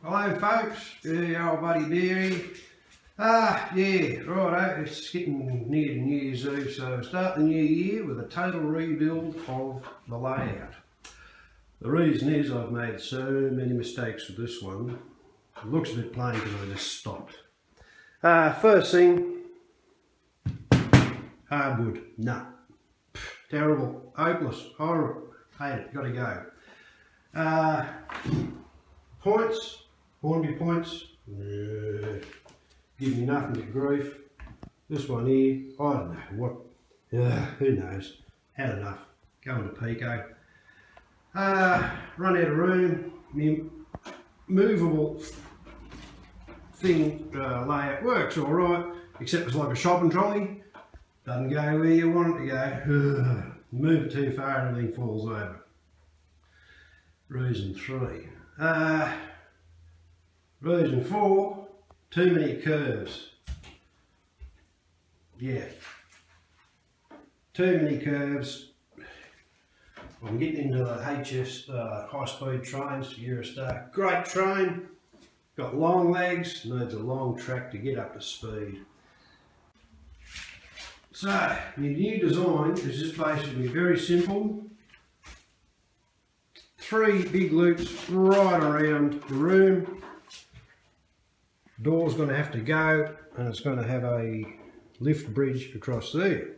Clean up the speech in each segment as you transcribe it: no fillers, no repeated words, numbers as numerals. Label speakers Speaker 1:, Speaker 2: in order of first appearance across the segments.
Speaker 1: Hello folks, yeah, old buddy Beery. Yeah, righto, it's getting near to New Year's Eve, so start the new year with a total rebuild of the layout. The reason is I've made so many mistakes with this one. It looks a bit plain because I just stopped. First thing, hardwood, no. Terrible, hopeless, horrible, hate it, gotta go. Points, Hornby points, give me nothing but grief. This one here, I don't know what, who knows, had enough, going to Pico. Run out of room, movable thing layout works alright, except it's like a shopping trolley, doesn't go where you want it to go. Move it too far and everything falls over. Reason 3. Reason 4, too many curves. Yeah, too many curves. I'm getting into the HS high speed trains, Eurostar. Great train, got long legs, needs a long track to get up to speed. So, your new design is just basically very simple. 3 big loops right around the room. Door's going to have to go, and it's going to have a lift bridge across there.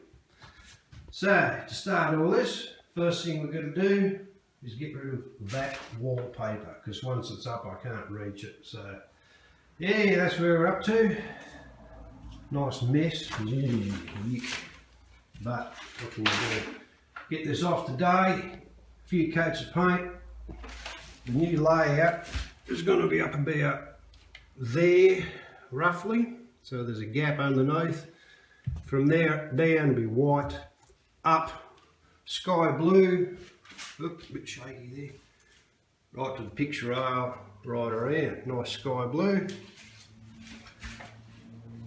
Speaker 1: So, to start all this, first thing we're going to do is get rid of that wallpaper, because once it's up I can't reach it. So, yeah, that's where we're up to. Nice mess. But what can you do? Get this off today. A few coats of paint. The new layout is going to be up about there, roughly. So there's a gap underneath. From there down will be white. Up, sky blue. Oops, a bit shaky there. Right to the picture rail, right around. Nice sky blue.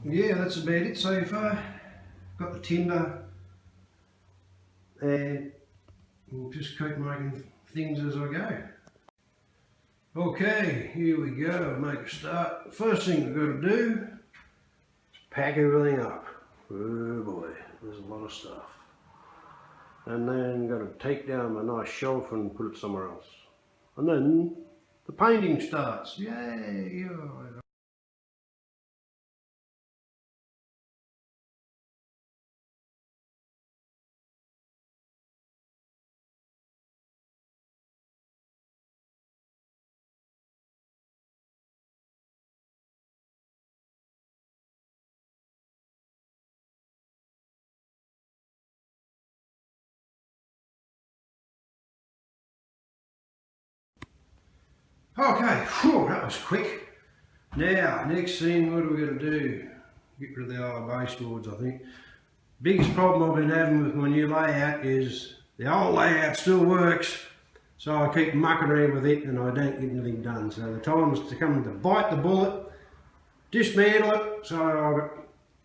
Speaker 1: Yeah, that's about it so far. Got the timber. And we'll just keep making things as I go. Okay, here we go, make a start. First thing we've got to do is pack everything up. Oh boy, there's a lot of stuff. And then got to take down my nice shelf and put it somewhere else. And then the painting starts, yay! Okay, whew, that was quick. Now, next thing, what are we going to do? Get rid of the old baseboards, I think. Biggest problem I've been having with my new layout is the old layout still works, so I keep mucking around with it and I don't get anything done. So the time is to come to bite the bullet, dismantle it.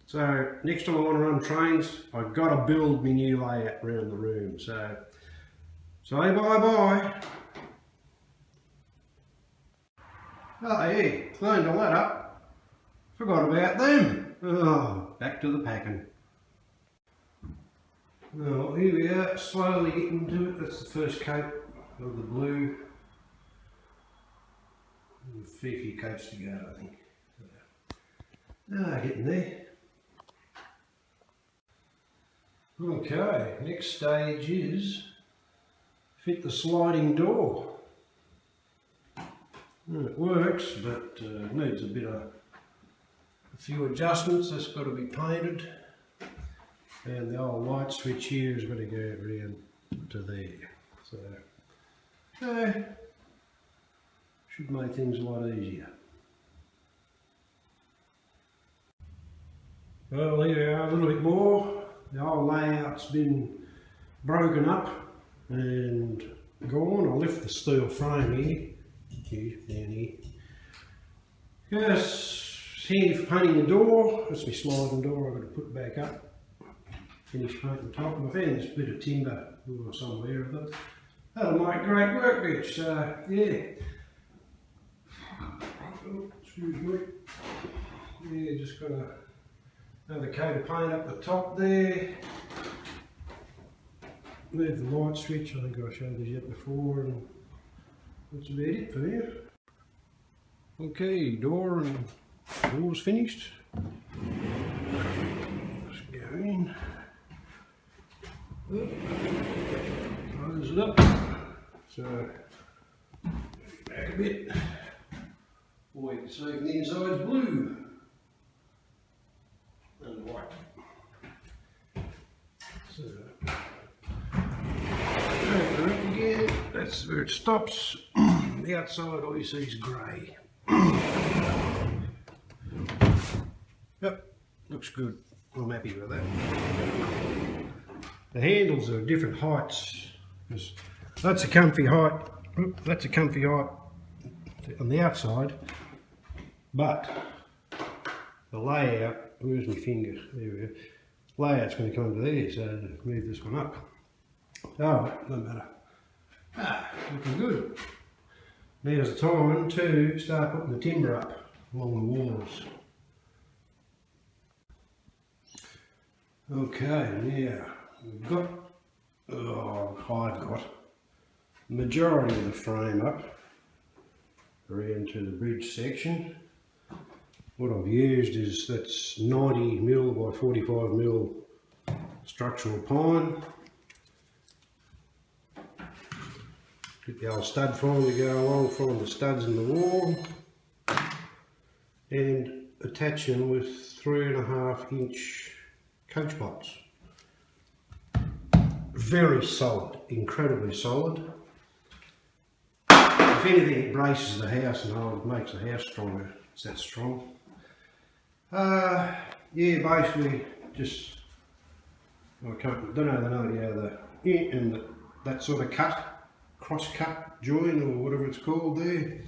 Speaker 1: So next time I want to run trains, I've got to build my new layout around the room. So say bye-bye. Oh yeah, cleaned all that up. Forgot about them. Oh, back to the packing. Well, here we are, slowly getting to it. That's the first coat of the blue. A fair few coats to go, I think. Getting there. Okay, next stage is fit the sliding door. It works, but needs a few adjustments. That's got to be painted, and the old light switch here has got to go around to there. So should make things a lot easier. Well, here we are a little bit more. The old layout's been broken up and gone. I'll lift the steel frame here. Down here. Yes, handy for painting the door. That's my sliding door. I've got to put it back up. Finish painting the top. I found this bit of timber somewhere of it. That'll make a great workbench. So yeah. excuse me. Yeah, just got another coat of paint up the top there. Move the light switch, I think I showed this yet before, and that's about it for now. Okay, door's finished. Let's go in. Close it up. So, back a bit. Boy, you can see from the inside's blue and white. So, open it up again. That's where it stops. The outside all you see is grey. Yep, looks good. I'm happy with that. The handles are different heights. That's a comfy height. That's a comfy height on the outside, but the layout, where's my finger? There we go. Layout's going to come to there, so to move this one up. Oh, doesn't matter. Looking good. Now's the time to start putting the timber up along the walls. Okay, now we've got, I've got the majority of the frame up around to the bridge section. What I've used is, that's 90mm by 45mm structural pine. Get the old stud find to go along, find the studs in the wall, and attach them with 3.5-inch coach bolts. Very solid, incredibly solid. If anything, it braces the house and makes the house stronger. It's that strong. Yeah, basically just, I don't know how the that sort of cross cut join or whatever it's called there.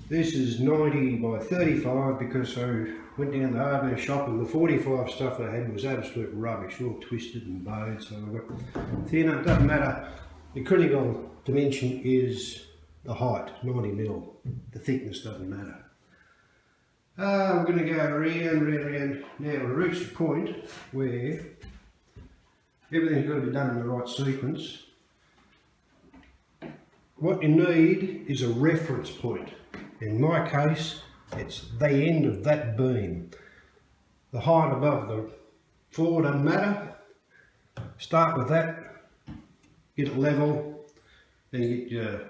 Speaker 1: This is 90 by 35 because I went down the hardware shop and the 45 stuff I had was absolute rubbish, all twisted and bowed, so I got thinner. It doesn't matter. The critical dimension is the height, 90mm. The thickness doesn't matter. We're going to go around. Now we reach the point where everything's got to be done in the right sequence. What you need is a reference point. In my case, it's the end of that beam. The height above the floor doesn't matter. Start with that, get it level, then you get your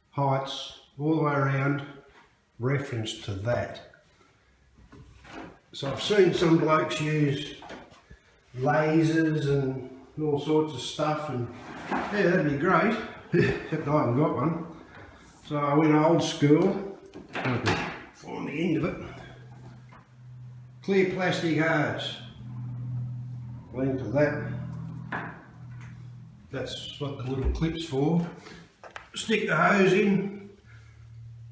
Speaker 1: heights all the way around, reference to that. So I've seen some blokes use lasers and all sorts of stuff, and yeah, that'd be great, except I haven't got one. So I went old school. I can find the end of it. Clear plastic hose. Length of that. That's what the little clip's for. Stick the hose in.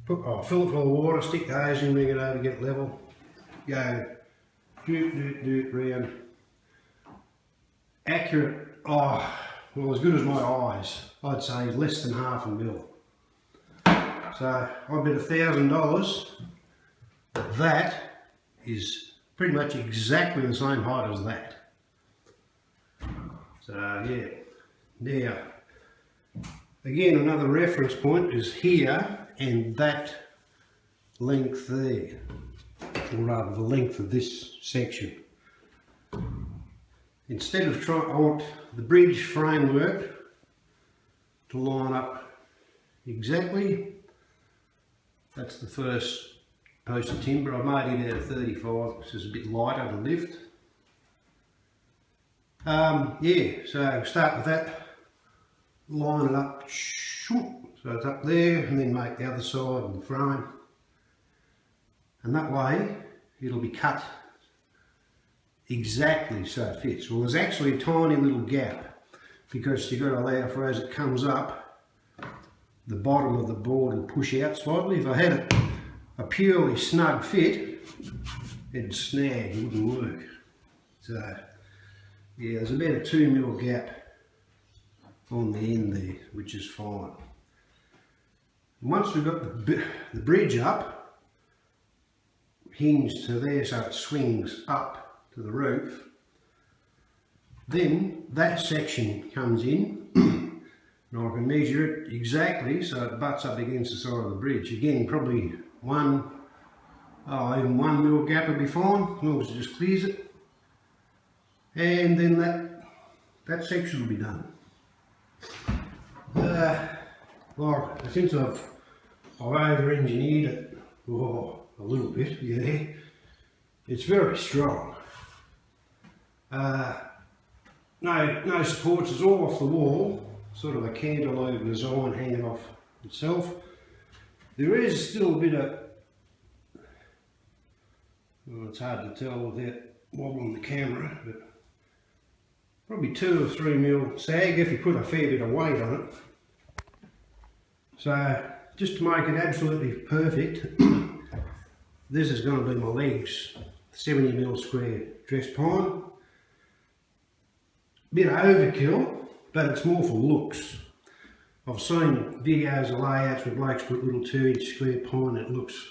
Speaker 1: Fill it full of water. Stick the hose in. Bring it over. Get it level. Go. Doot round. Accurate. Oh, well, as good as my eyes. I'd say less than 1/2 mil. So I bet $1,000 that is pretty much exactly the same height as that. So yeah, now again another reference point is here and that length there, or rather the length of this section. Instead of trying, I want the bridge framework to line up exactly. That's the first post of timber. I made it out of 35, which is a bit lighter to lift. Yeah, so start with that, line it up, so it's up there, and then make the other side and the frame. And that way, it'll be cut exactly so it fits. Well, there's actually a tiny little gap, because you've got to allow for, as it comes up, the bottom of the board will push out slightly. If I had a purely snug fit, it'd snag, it wouldn't work. So yeah, there's about a 2mm gap on the end there, which is fine. Once we've got the bridge up, hinged to there so it swings up to the roof, then that section comes in and I can measure it exactly so it butts up against the side of the bridge. Again, probably even 1 mil gap would be fine, as long as it just clears it. And then that section will be done. Well, since I've over-engineered it a little bit, yeah, it's very strong. No supports, it's all off the wall, sort of a cantilever design hanging off itself. There is still a bit of, well, it's hard to tell without wobbling the camera, but probably 2 or 3 mil sag if you put a fair bit of weight on it. So just to make it absolutely perfect, this is going to be my legs, 70 mil square dressed pine. Bit of overkill, but it's more for looks. I've seen videos of layouts where blokes put little 2-inch square pine that looks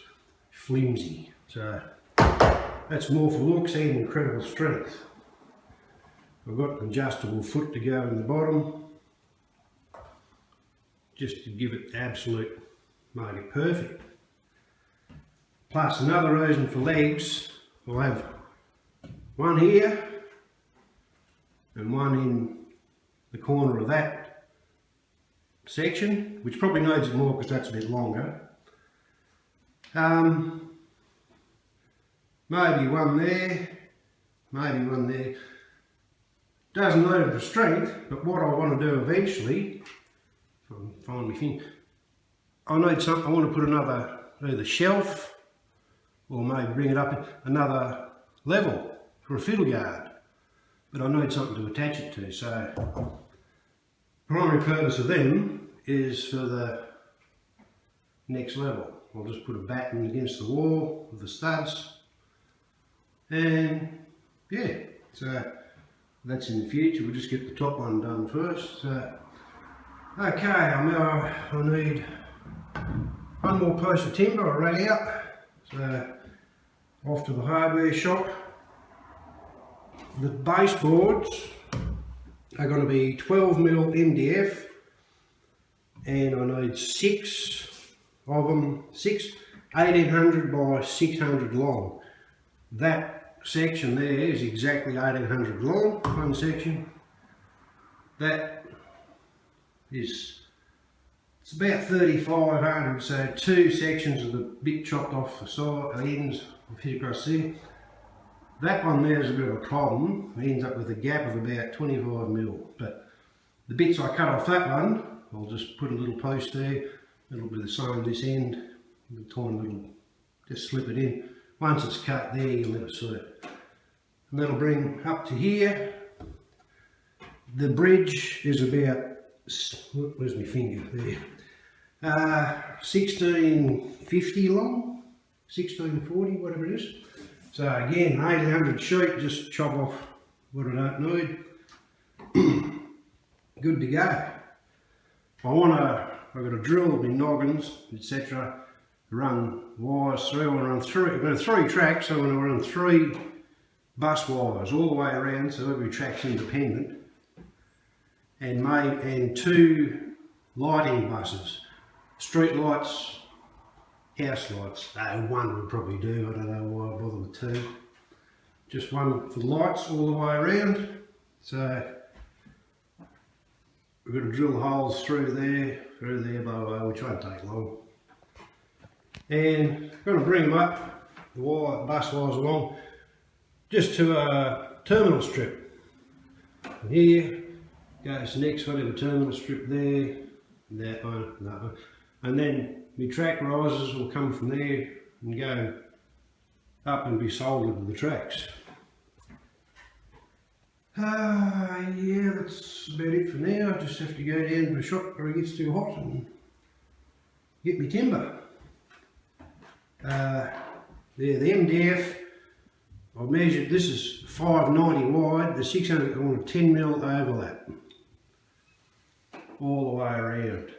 Speaker 1: flimsy. So that's more for looks and incredible strength. I've got an adjustable foot to go in the bottom, just to give it absolute, make it perfect. Plus another reason for legs, I'll have one here and one in the corner of that section, which probably needs it more because that's a bit longer. Maybe one there, maybe one there. Doesn't need it for strength, but what I want to do eventually, if I can find my thing, I want to put another either shelf or maybe bring it up another level for a fiddle guard. But I need something to attach it to, so primary purpose of them is for the next level. I'll just put a batten against the wall with the studs, and yeah, so that's in the future. We'll just get the top one done first. So, okay, I need one more piece of timber I ran out, so off to the hardware shop. The baseboards are going to be 12 mil MDF, and I need 6 of them, 1800 by 600 long. That section there is exactly 1800 long, one section. That is, it's about 3500, so 2 sections of the bit chopped off the side, ends, will fit across there. That one there is a bit of a problem. It ends up with a gap of about 25 mil, but the bits I cut off that one, I'll just put a little post there. It'll be the same this end, the tiny little, just slip it in. Once it's cut there, you'll never see it. And that'll bring up to here. The bridge is about, where's my finger there? 1650 long, 1640, whatever it is. So again, 1800 sheet, just chop off what I don't need. Good to go. I've got to drill my noggins, etc. Run wires through. I want to run 3 tracks, so I'm going to run 3 bus wires all the way around, so every track's independent. And 2 lighting buses, street lights, house lights. One would probably do, I don't know why I bother with 2. Just one for the lights all the way around. So we've got to drill holes through there, blah, blah, which won't take long. And I'm going to bring them up, the bus wires along, just to a terminal strip. And here goes the next whatever terminal strip there, that one, that one. And then my track risers will come from there and go up and be soldered to the tracks. Yeah, that's about it for now. I just have to go down to the shop where it gets too hot and get my timber. There, the MDF, I've measured, this is 590 wide, the 600, I want a 10 mil overlap all the way around.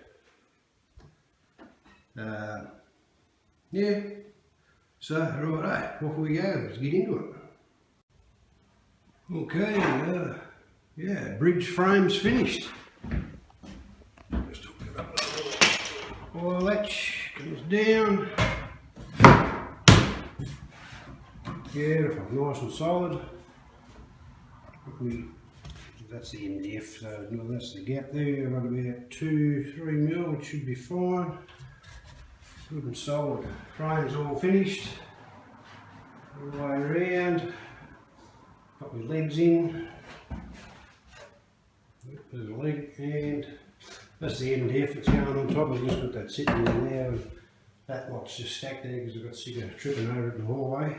Speaker 1: Yeah, so right, off we go, let's get into it. Okay, yeah, bridge frame's finished. Just hook it up a little. Oil latch comes down. Beautiful, nice and solid. That's the MDF, so that's the gap there. I've got about 2-3 mil, which should be fine. Good and solid. Frame's all finished. All the way around. Got my legs in. There's a leg, and that's the MDF that's going on top. I've just got that sitting in there, and that lot's just stacked there because I've got sick of tripping over it in the hallway.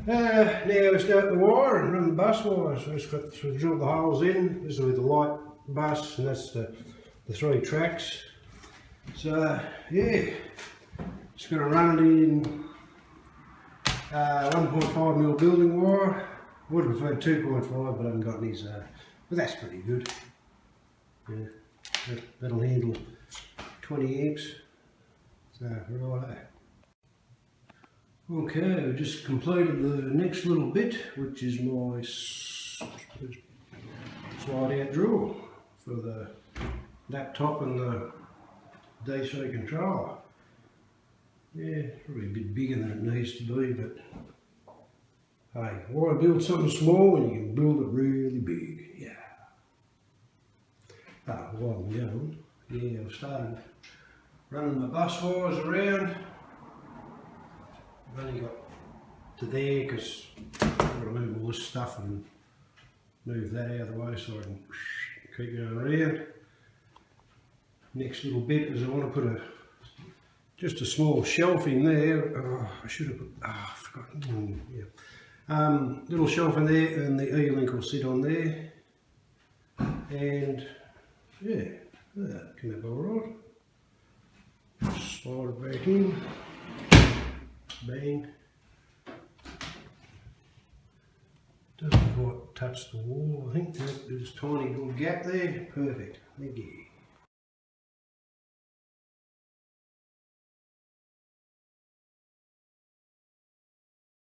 Speaker 1: Now we start the wire and run the bus wire. So I've got to drill the holes in. This will be the light bus, and that's the 3 tracks. So yeah, just going to run it in 1.5 mil building wire. Would have preferred 2.5, but I haven't got any, so but that's pretty good. Yeah, that'll handle 20 amps. So righto. Okay, we just completed the next little bit, which is my slide out drill for the laptop and the DC controller. Yeah, it's probably a bit bigger than it needs to be, but hey, why build something small when you can build it really big? Yeah. While I'm going, yeah, I started running my bus wires around. I've only got to there because I've got to move all this stuff and move that out of the way so I can keep going around. Next little bit is I want to put just a small shelf in there. Oh, I should have put, I forgot. Yeah. Little shelf in there, and the E-link will sit on there. And yeah, that can have alright. Slide it back in. Bang. Doesn't quite touch the wall, I think. There's a tiny little gap there. Perfect. Thank you.